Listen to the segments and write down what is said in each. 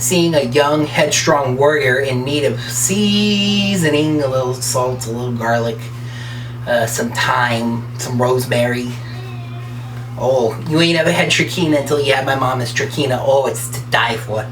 seeing a young, headstrong warrior in need of seasoning, a little salt, a little garlic, some thyme, some rosemary. Oh, you ain't ever had trachina until you had my mama's trachina. Oh, it's to die for.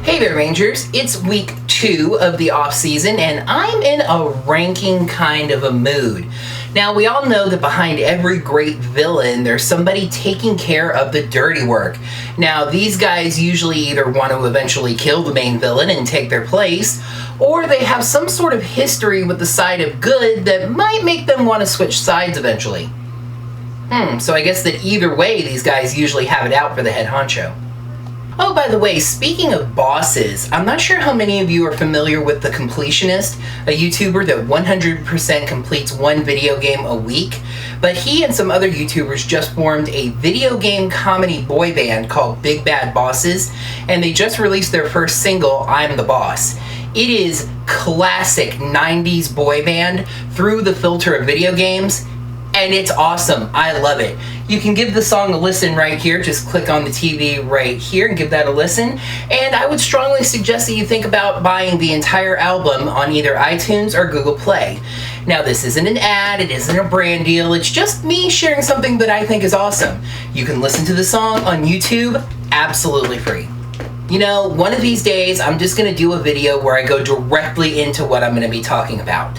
Hey there, Rangers. It's week 2 of the off-season, and I'm in a ranking kind of a mood. Now, we all know that behind every great villain, there's somebody taking care of the dirty work. Now, these guys usually either want to eventually kill the main villain and take their place, or they have some sort of history with the side of good that might make them want to switch sides eventually. So I guess that either way, these guys usually have it out for the head honcho. Oh, by the way, speaking of bosses, I'm not sure how many of you are familiar with The Completionist, a YouTuber that 100% completes one video game a week, but he and some other YouTubers just formed a video game comedy boy band called Big Bad Bosses, and they just released their first single, I'm the Boss. It is classic 90s boy band through the filter of video games, and it's awesome. I love it. You can give the song a listen right here. Just click on the TV right here and give that a listen. And I would strongly suggest that you think about buying the entire album on either iTunes or Google Play. Now, this isn't an ad, it isn't a brand deal, it's just me sharing something that I think is awesome. You can listen to the song on YouTube absolutely free. You know, one of these days, I'm just going to do a video where I go directly into what I'm going to be talking about.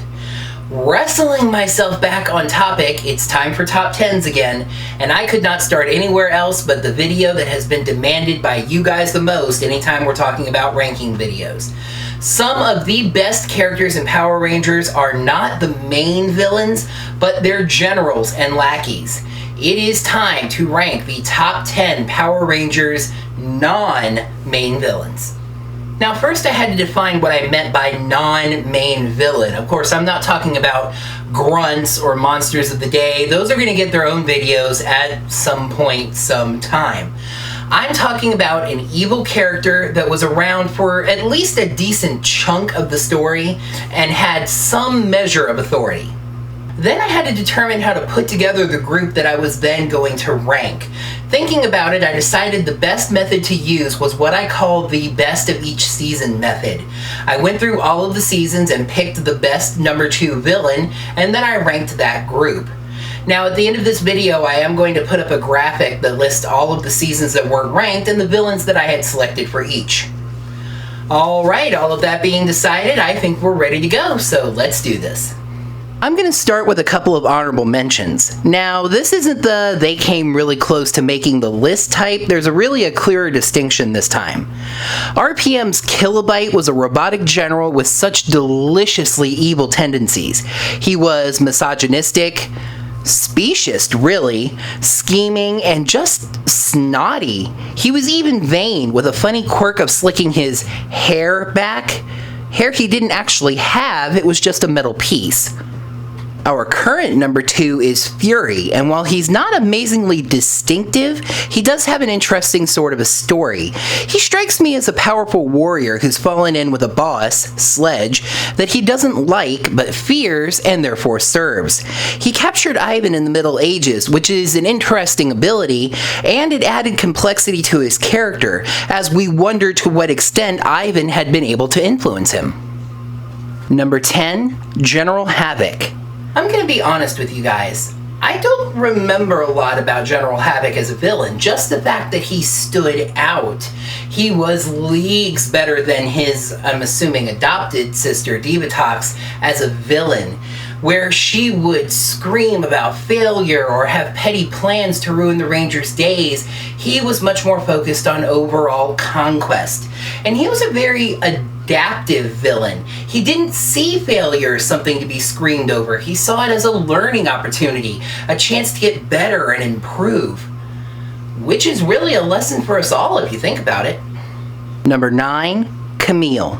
Wrestling myself back on topic, it's time for top 10s again, and I could not start anywhere else but the video that has been demanded by you guys the most anytime we're talking about ranking videos. Some of the best characters in Power Rangers are not the main villains, but they're generals and lackeys. It is time to rank the top 10 Power Rangers non-main villains. Now, first I had to define what I meant by non-main villain. Of course, I'm not talking about grunts or monsters of the day. Those are going to get their own videos at some point, sometime. I'm talking about an evil character that was around for at least a decent chunk of the story and had some measure of authority. Then I had to determine how to put together the group that I was then going to rank. Thinking about it, I decided the best method to use was what I call the best of each season method. I went through all of the seasons and picked the best number 2 villain, and then I ranked that group. Now, at the end of this video, I am going to put up a graphic that lists all of the seasons that weren't ranked and the villains that I had selected for each. Alright, all of that being decided, I think we're ready to go, so let's do this. I'm going to start with a couple of honorable mentions. Now, this isn't the they came really close to making the list type. There's really a clearer distinction this time. RPM's Kilobyte was a robotic general with such deliciously evil tendencies. He was misogynistic, specious, really, scheming, and just snotty. He was even vain, with a funny quirk of slicking his hair back. Hair he didn't actually have, it was just a metal piece. Our current number 2 is Fury, and while he's not amazingly distinctive, he does have an interesting sort of a story. He strikes me as a powerful warrior who's fallen in with a boss, Sledge, that he doesn't like but fears and therefore serves. He captured Ivan in the Middle Ages, which is an interesting ability, and it added complexity to his character, as we wonder to what extent Ivan had been able to influence him. Number 10, General Havoc. I'm going to be honest with you guys. I don't remember a lot about General Havoc as a villain, just the fact that he stood out. He was leagues better than his, I'm assuming, adopted sister, Divatox, as a villain, where she would scream about failure or have petty plans to ruin the Rangers' days. He was much more focused on overall conquest. And he was a very adaptive villain. He didn't see failure as something to be screamed over. He saw it as a learning opportunity, a chance to get better and improve. Which is really a lesson for us all if you think about it. Number 9, Camille.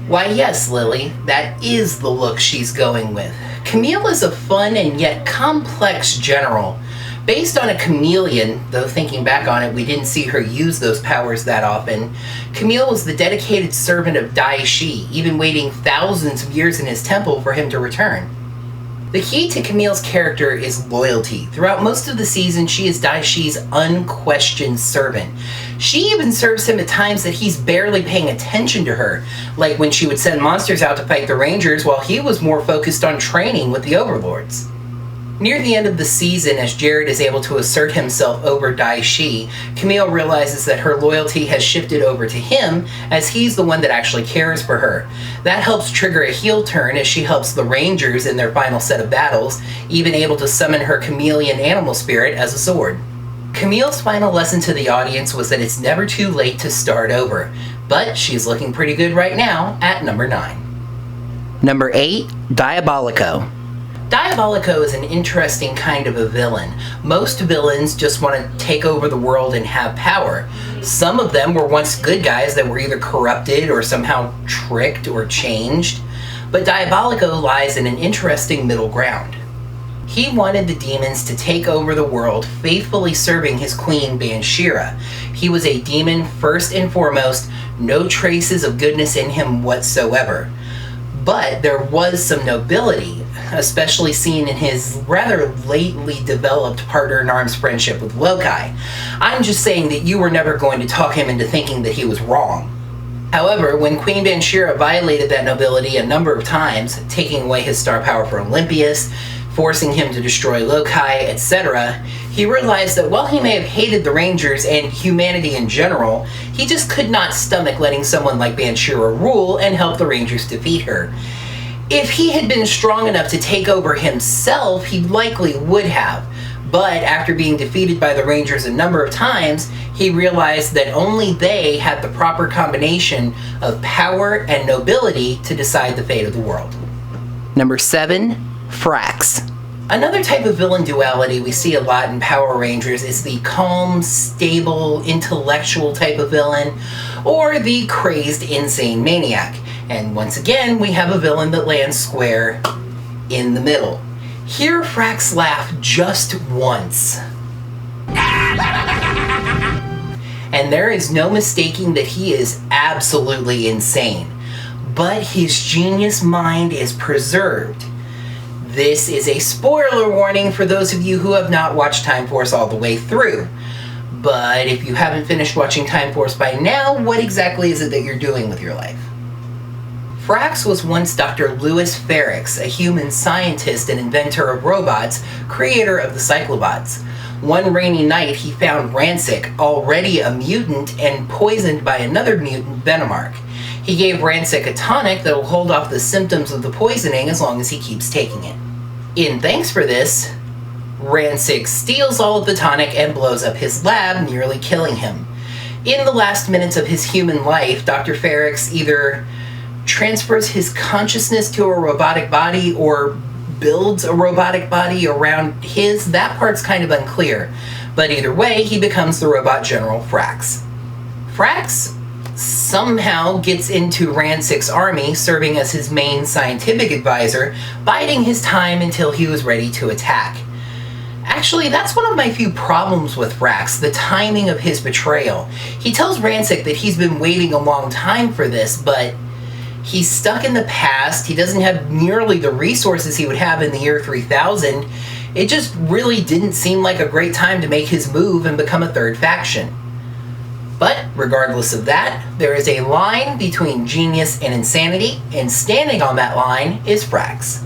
Why yes, Lily, that is the look she's going with. Camille is a fun and yet complex general. Based on a chameleon, though thinking back on it, we didn't see her use those powers that often, Camille was the dedicated servant of Dai Shi, even waiting thousands of years in his temple for him to return. The key to Camille's character is loyalty. Throughout most of the season, she is Daishi's unquestioned servant. She even serves him at times that he's barely paying attention to her, like when she would send monsters out to fight the Rangers while he was more focused on training with the Overlords. Near the end of the season, as Jared is able to assert himself over Daishi, Camille realizes that her loyalty has shifted over to him, as he's the one that actually cares for her. That helps trigger a heel turn as she helps the Rangers in their final set of battles, even able to summon her chameleon animal spirit as a sword. Camille's final lesson to the audience was that it's never too late to start over, but she's looking pretty good right now at number 9. Number 8, Diabolic Oh. Diabolic Oh is an interesting kind of a villain. Most villains just want to take over the world and have power. Some of them were once good guys that were either corrupted or somehow tricked or changed. But Diabolic Oh lies in an interesting middle ground. He wanted the demons to take over the world, faithfully serving his queen Banshira. He was a demon first and foremost, no traces of goodness in him whatsoever. But there was some nobility, especially seen in his rather lately developed partner-in-arms friendship with Loki. I'm just saying that you were never going to talk him into thinking that he was wrong. However, when Queen Banshira violated that nobility a number of times, taking away his star power for Olympius, forcing him to destroy Loki, etc., he realized that while he may have hated the Rangers and humanity in general, he just could not stomach letting someone like Banshira rule and help the Rangers defeat her. If he had been strong enough to take over himself, he likely would have. But after being defeated by the Rangers a number of times, he realized that only they had the proper combination of power and nobility to decide the fate of the world. Number 7, Fraks. Another type of villain duality we see a lot in Power Rangers is the calm, stable, intellectual type of villain, or the crazed, insane maniac. And once again, we have a villain that lands square in the middle. Hear Fraks laugh just once, and there is no mistaking that he is absolutely insane. But his genius mind is preserved. This is a spoiler warning for those of you who have not watched Time Force all the way through. But if you haven't finished watching Time Force by now, what exactly is it that you're doing with your life? Fraks was once Dr. Louis Fraks, a human scientist and inventor of robots, creator of the Cyclobots. One rainy night, he found Rancic, already a mutant and poisoned by another mutant, Venomark. He gave Rancic a tonic that will hold off the symptoms of the poisoning as long as he keeps taking it. In thanks for this, Rancic steals all of the tonic and blows up his lab, nearly killing him. In the last minutes of his human life, Dr. Fraks either transfers his consciousness to a robotic body or builds a robotic body around his. That part's kind of unclear. But either way, he becomes the robot general Fraks. Fraks somehow gets into Rancic's army, serving as his main scientific advisor, biding his time until he was ready to attack. Actually, that's one of my few problems with Fraks, the timing of his betrayal. He tells Rancic that he's been waiting a long time for this, but he's stuck in the past. He doesn't have nearly the resources he would have in the year 3000. It just really didn't seem like a great time to make his move and become a third faction. But regardless of that, there is a line between genius and insanity, and standing on that line is Fraks.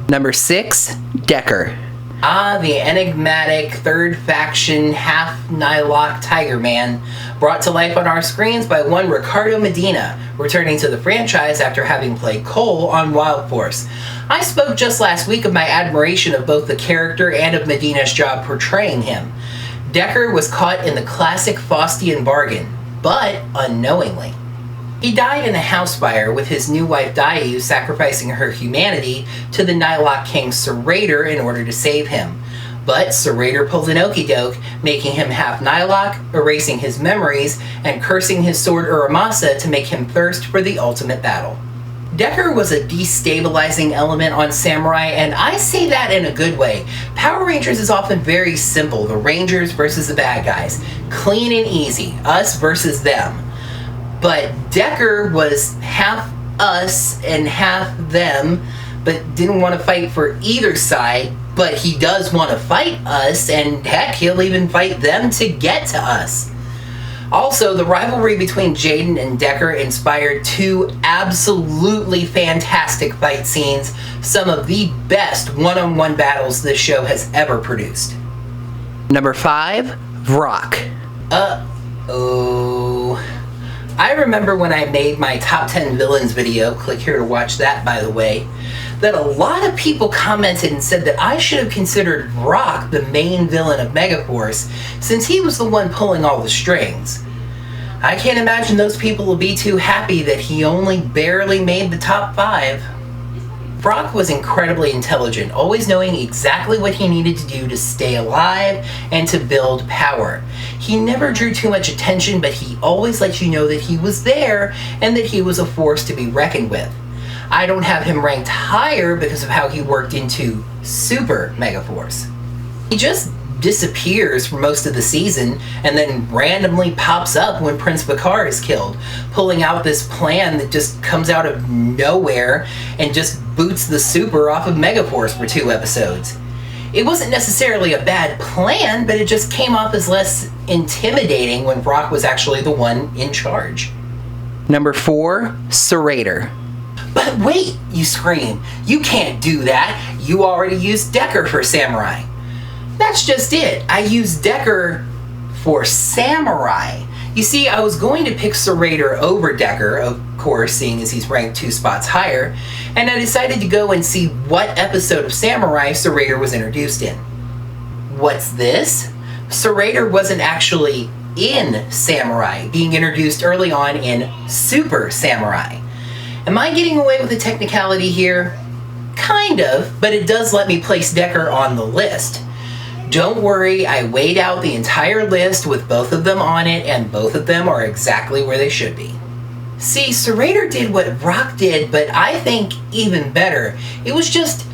Number 6, Decker. The enigmatic third faction half Nihilok Tiger Man, brought to life on our screens by one Ricardo Medina, returning to the franchise after having played Cole on Wild Force. I spoke just last week of my admiration of both the character and of Medina's job portraying him. Decker was caught in the classic Faustian bargain, but unknowingly. He died in a house fire, with his new wife Dayu sacrificing her humanity to the Nihilok king Serrator in order to save him. But Serrator pulls an okey-doke, making him half Nihilok, erasing his memories, and cursing his sword Uramasa to make him thirst for the ultimate battle. Decker was a destabilizing element on Samurai, and I say that in a good way. Power Rangers is often very simple, the Rangers versus the bad guys. Clean and easy, us versus them. But Decker was half us and half them, but didn't want to fight for either side, but he does want to fight us, and heck, he'll even fight them to get to us. Also, the rivalry between Jaden and Decker inspired two absolutely fantastic fight scenes, some of the best one-on-one battles this show has ever produced. Number 5, Vrock. Uh-oh. I remember when I made my top 10 villains video, click here to watch that by the way, that a lot of people commented and said that I should have considered Vrock the main villain of Megaforce, since he was the one pulling all the strings. I can't imagine those people will be too happy that he only barely made the top 5. Vrock was incredibly intelligent, always knowing exactly what he needed to do to stay alive and to build power. He never drew too much attention, but he always let you know that he was there and that he was a force to be reckoned with. I don't have him ranked higher because of how he worked into Super Megaforce. He just disappears for most of the season and then randomly pops up when Prince Bakar is killed, pulling out this plan that just comes out of nowhere and just boots the Super off of Megaforce for 2 episodes. It wasn't necessarily a bad plan, but it just came off as less intimidating when Vrock was actually the one in charge. Number 4, Serrator. But wait, you scream, you can't do that. You already used Decker for Samurai. That's just it. I used Decker for Samurai. You see, I was going to pick Serrator over Decker, of course, seeing as he's ranked 2 spots higher, and I decided to go and see what episode of Samurai Serrator was introduced in. What's this? Serrator wasn't actually in Samurai, being introduced early on in Super Samurai. Am I getting away with a technicality here? Kind of, but it does let me place Decker on the list. Don't worry, I weighed out the entire list with both of them on it, and both of them are exactly where they should be. See, Serrator did what Vrock did, but I think even better. It was just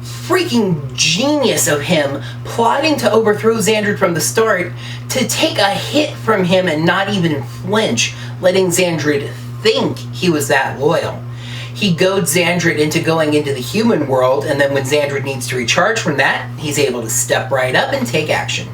freaking genius of him plotting to overthrow Xandred from the start, to take a hit from him and not even flinch, letting Xandred think he was that loyal. He goads Xandred into going into the human world, and then when Xandred needs to recharge from that, he's able to step right up and take action.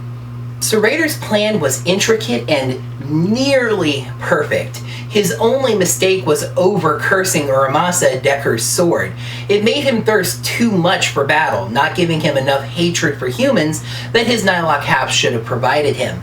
Serrator's plan was intricate and nearly perfect. His only mistake was over-cursing Uramasa, Decker's sword. It made him thirst too much for battle, not giving him enough hatred for humans that his Nylok Haps should have provided him.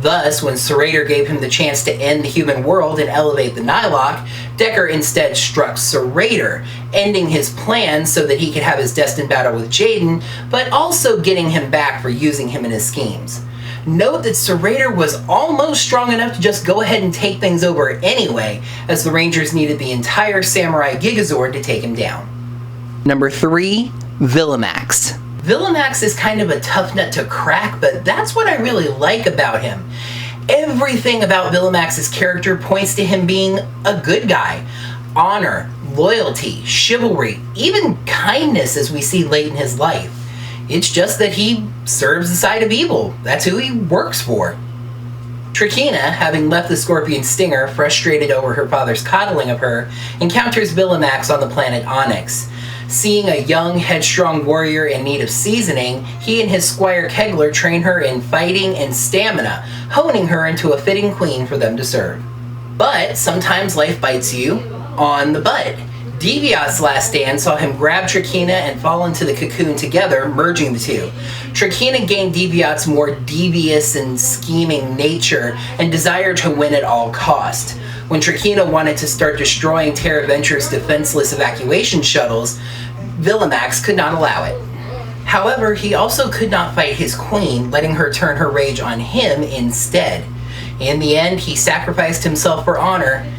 Thus, when Serrator gave him the chance to end the human world and elevate the Nylok, Decker instead struck Serrator, ending his plan so that he could have his destined battle with Jaden, but also getting him back for using him in his schemes. Note that Serrator was almost strong enough to just go ahead and take things over anyway, as the Rangers needed the entire Samurai Gigazord to take him down. Number 3, Villamax. Villamax is kind of a tough nut to crack, but that's what I really like about him. Everything about Villamax's character points to him being a good guy. Honor, loyalty, chivalry, even kindness as we see late in his life. It's just that he serves the side of evil. That's who he works for. Trakina, having left the Scorpion Stinger, frustrated over her father's coddling of her, encounters Villamax on the planet Onyx. Seeing a young, headstrong warrior in need of seasoning, he and his squire Kegler train her in fighting and stamina, honing her into a fitting queen for them to serve. But sometimes life bites you on the butt. Deviat's last stand saw him grab Trakina and fall into the cocoon together, merging the two. Trakina gained Deviat's more devious and scheming nature and desire to win at all cost. When Trakina wanted to start destroying Terra Venture's defenseless evacuation shuttles, Villamax could not allow it. However, he also could not fight his queen, letting her turn her rage on him instead. In the end, he sacrificed himself for honor,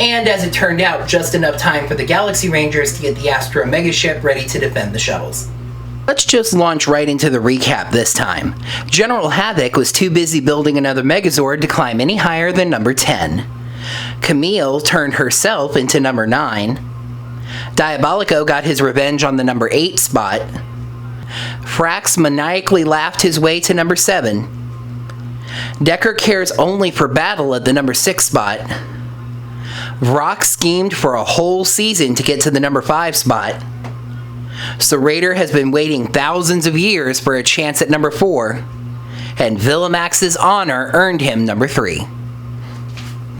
and as it turned out, just enough time for the Galaxy Rangers to get the Astro Megaship ready to defend the shuttles. Let's just launch right into the recap this time. General Havoc was too busy building another Megazord to climb any higher than number 10. Camille turned herself into number 9. Diabolic Oh got his revenge on the number 8 spot. Fraks maniacally laughed his way to number 7. Decker cares only for battle at the number 6 spot. Vrock schemed for a whole season to get to the number 5 spot. So Raider has been waiting thousands of years for a chance at number 4, and Villamax's honor earned him number 3.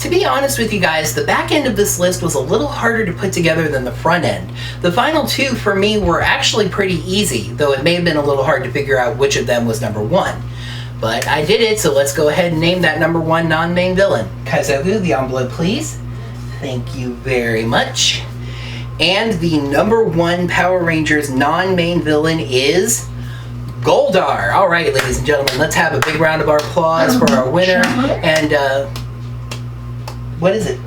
To be honest with you guys, the back end of this list was a little harder to put together than the front end. The final 2 for me were actually pretty easy, though it may have been a little hard to figure out which of them was number 1. But I did it, so let's go ahead and name that number 1 non-main villain. Kaizoku, the envelope please. Thank you very much. And the number 1 Power Rangers non-main villain is Goldar. All right, ladies and gentlemen, let's have a big round of applause for our winner. And, what is it?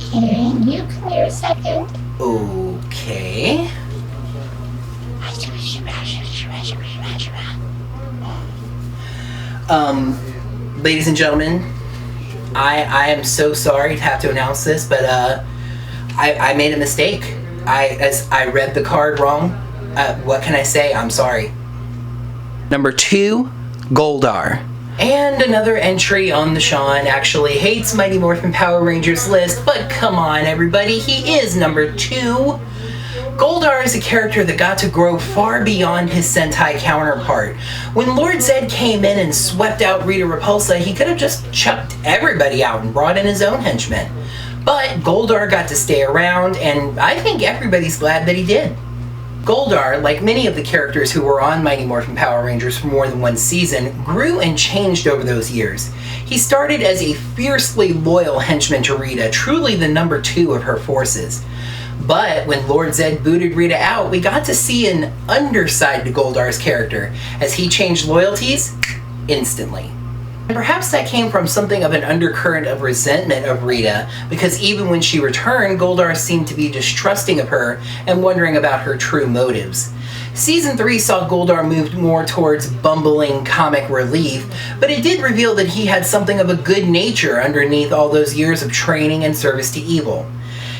Can you clear a second? Okay. Ladies and gentlemen, I am so sorry to have to announce this, but I made a mistake. I read the card wrong. What can I say? I'm sorry. Number 2, Goldar. And another entry on the Sean actually hates Mighty Morphin Power Rangers list, but come on everybody, he is number 2. Goldar is a character that got to grow far beyond his Sentai counterpart. When Lord Zed came in and swept out Rita Repulsa, he could have just chucked everybody out and brought in his own henchmen. But Goldar got to stay around, and I think everybody's glad that he did. Goldar, like many of the characters who were on Mighty Morphin Power Rangers for more than one season, grew and changed over those years. He started as a fiercely loyal henchman to Rita, truly the number 2 of her forces. But when Lord Zed booted Rita out, we got to see an underside to Goldar's character, as he changed loyalties instantly. And perhaps that came from something of an undercurrent of resentment of Rita, because even when she returned, Goldar seemed to be distrusting of her and wondering about her true motives. Season 3 saw Goldar moved more towards bumbling comic relief, but it did reveal that he had something of a good nature underneath all those years of training and service to evil.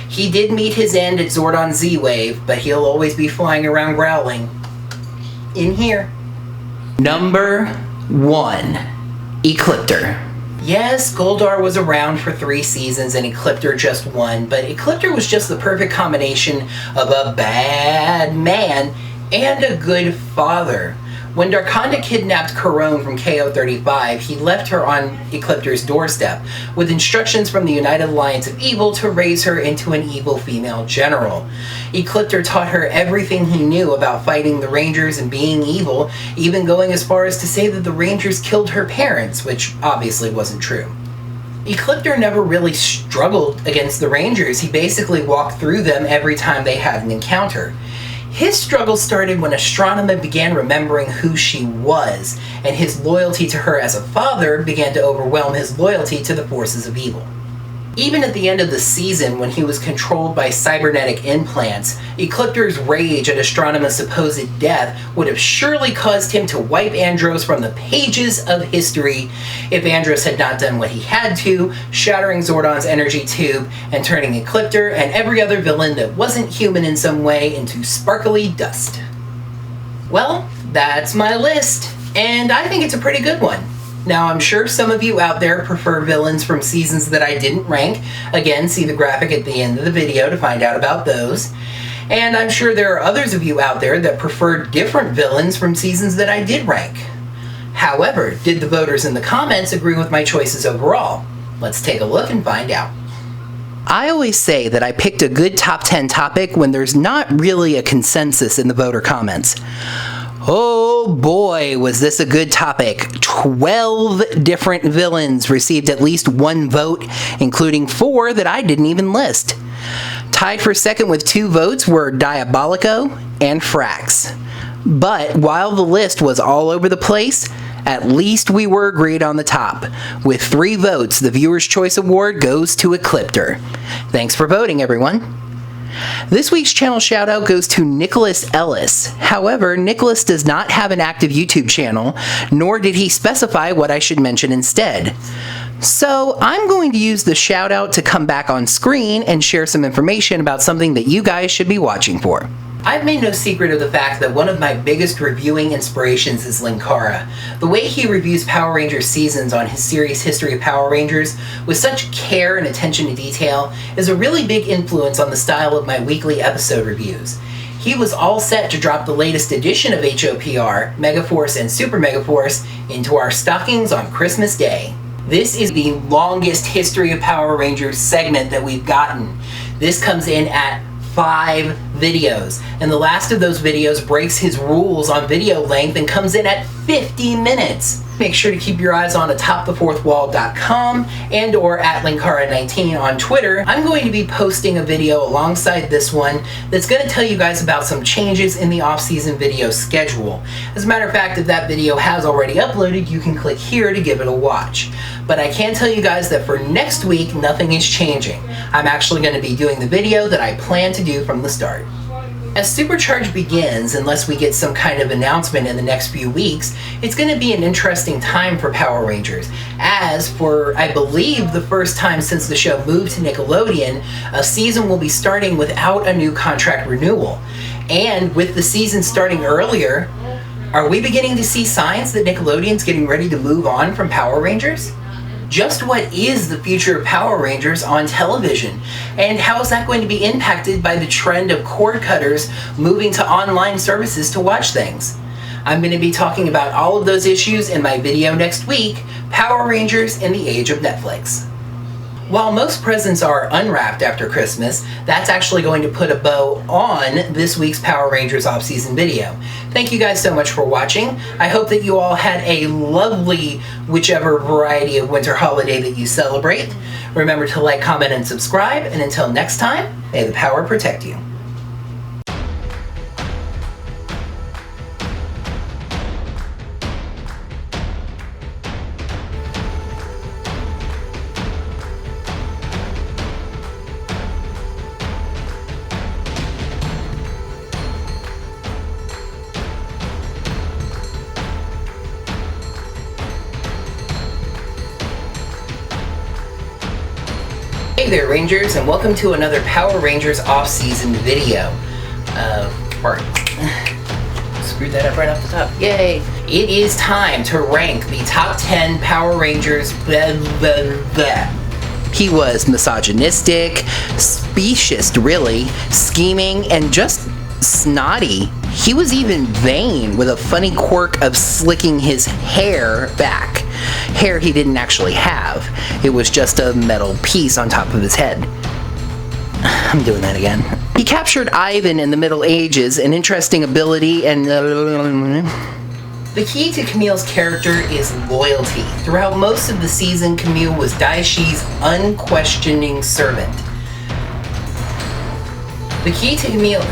He did meet his end at Zordon Z-Wave, but he'll always be flying around growling. In here. Number 1. Ecliptor. Yes, Goldar was around for 3 seasons and Ecliptor just 1, but Ecliptor was just the perfect combination of a bad man and a good father. When Darkonda kidnapped Corone from KO-35, he left her on Ecliptor's doorstep, with instructions from the United Alliance of Evil to raise her into an evil female general. Ecliptor taught her everything he knew about fighting the Rangers and being evil, even going as far as to say that the Rangers killed her parents, which obviously wasn't true. Ecliptor never really struggled against the Rangers. He basically walked through them every time they had an encounter. His struggle started when Astronema began remembering who she was, and his loyalty to her as a father began to overwhelm his loyalty to the forces of evil. Even at the end of the season, when he was controlled by cybernetic implants, Ecliptor's rage at Astronema's supposed death would have surely caused him to wipe Andros from the pages of history if Andros had not done what he had to, shattering Zordon's energy tube and turning Ecliptor and every other villain that wasn't human in some way into sparkly dust. Well, that's my list, and I think it's a pretty good one. Now, I'm sure some of you out there prefer villains from seasons that I didn't rank. Again, see the graphic at the end of the video to find out about those. And I'm sure there are others of you out there that prefer different villains from seasons that I did rank. However, did the voters in the comments agree with my choices overall? Let's take a look and find out. I always say that I picked a good top 10 topic when there's not really a consensus in the voter comments. Oh boy, was this a good topic. 12 different villains received at least 1 vote, including 4 that I didn't even list. Tied for second with 2 votes were Diabolic Oh and Fraks. But while the list was all over the place, at least we were agreed on the top. With 3 votes, the Viewer's Choice Award goes to Ecliptor. Thanks for voting, everyone. This week's channel shoutout goes to Nicholas Ellis. However, Nicholas does not have an active YouTube channel, nor did he specify what I should mention instead. So I'm going to use the shoutout to come back on screen and share some information about something that you guys should be watching for. I've made no secret of the fact that one of my biggest reviewing inspirations is Linkara. The way he reviews Power Rangers seasons on his series History of Power Rangers with such care and attention to detail is a really big influence on the style of my weekly episode reviews. he was all set to drop the latest edition of HOPR, Megaforce and Super Megaforce, into our stockings on Christmas Day. This is the longest History of Power Rangers segment that we've gotten. This comes in at 5 videos, and the last of those videos breaks his rules on video length and comes in at 50 minutes. Make sure to keep your eyes on atopthefourthwall.com and or at Linkara19 on Twitter. I'm going to be posting a video alongside this one that's going to tell you guys about some changes in the off-season video schedule. As a matter of fact, if that video has already uploaded, you can click here to give it a watch. But I can tell you guys that for next week, nothing is changing. I'm actually going to be doing the video that I plan to do from the start. As Supercharge begins, unless we get some kind of announcement in the next few weeks, it's going to be an interesting time for Power Rangers, as for, I believe, the first time since the show moved to Nickelodeon, a season will be starting without a new contract renewal. And with the season starting earlier, are we beginning to see signs that Nickelodeon's getting ready to move on from Power Rangers? Just what is the future of Power Rangers on television? And how is that going to be impacted by the trend of cord cutters moving to online services to watch things? I'm going to be talking about all of those issues in my video next week, Power Rangers in the Age of Netflix. While most presents are unwrapped after Christmas, that's actually going to put a bow on this week's Power Rangers off-season video. Thank you guys so much for watching. I hope that you all had a lovely whichever variety of winter holiday that you celebrate. Remember to like, comment, and subscribe, and until next time, may the power protect you. Hey there, Rangers, and welcome to another Power Rangers off-season video. Screwed that up right off the top. Yay! It is time to rank the top 10 Power Rangers. He was misogynistic, specious, really, scheming, and just snotty. He was even vain, with a funny quirk of slicking his hair back. Hair he didn't actually have. It was just a metal piece on top of his head. I'm doing that again. He captured Ivan in the Middle Ages, an interesting ability, and the key to Camille's character is loyalty. Throughout most of the season, Camille was Daishi's unquestioning servant. The key to Camille...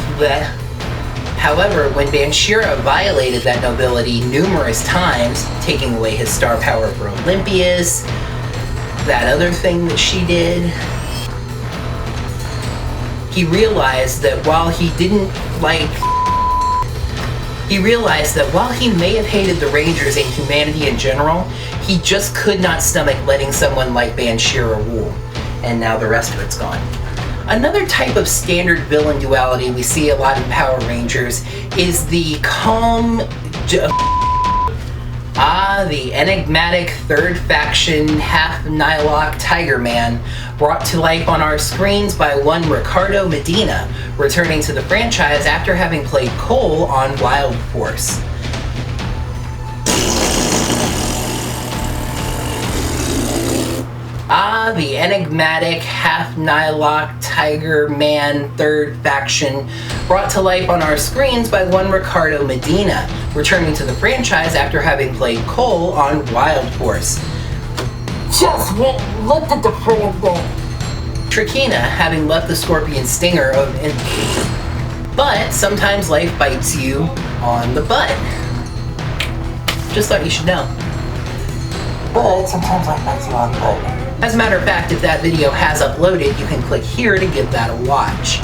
However, when Banshira violated that nobility numerous times, taking away his star power for Olympius, that other thing that she did, he realized that while he may have hated the Rangers and humanity in general, he just could not stomach letting someone like Banshira rule. And now the rest of it's gone. Another type of standard villain duality we see a lot in Power Rangers is the calm... the enigmatic third faction, half Nihilok Tiger Man, brought to life on our screens by one Ricardo Medina, returning to the franchise after having played Cole on Wild Force. The enigmatic half Nihilok Tiger Man third faction, brought to life on our screens by one Ricardo Medina, returning to the franchise after having played Cole on Wild Force. Just looked at the friggin' thing. Trakina, having left the Scorpion Stinger but sometimes life bites you on the butt. Just thought you should know. But sometimes life bites you on the butt. As a matter of fact, if that video has uploaded, you can click here to give that a watch.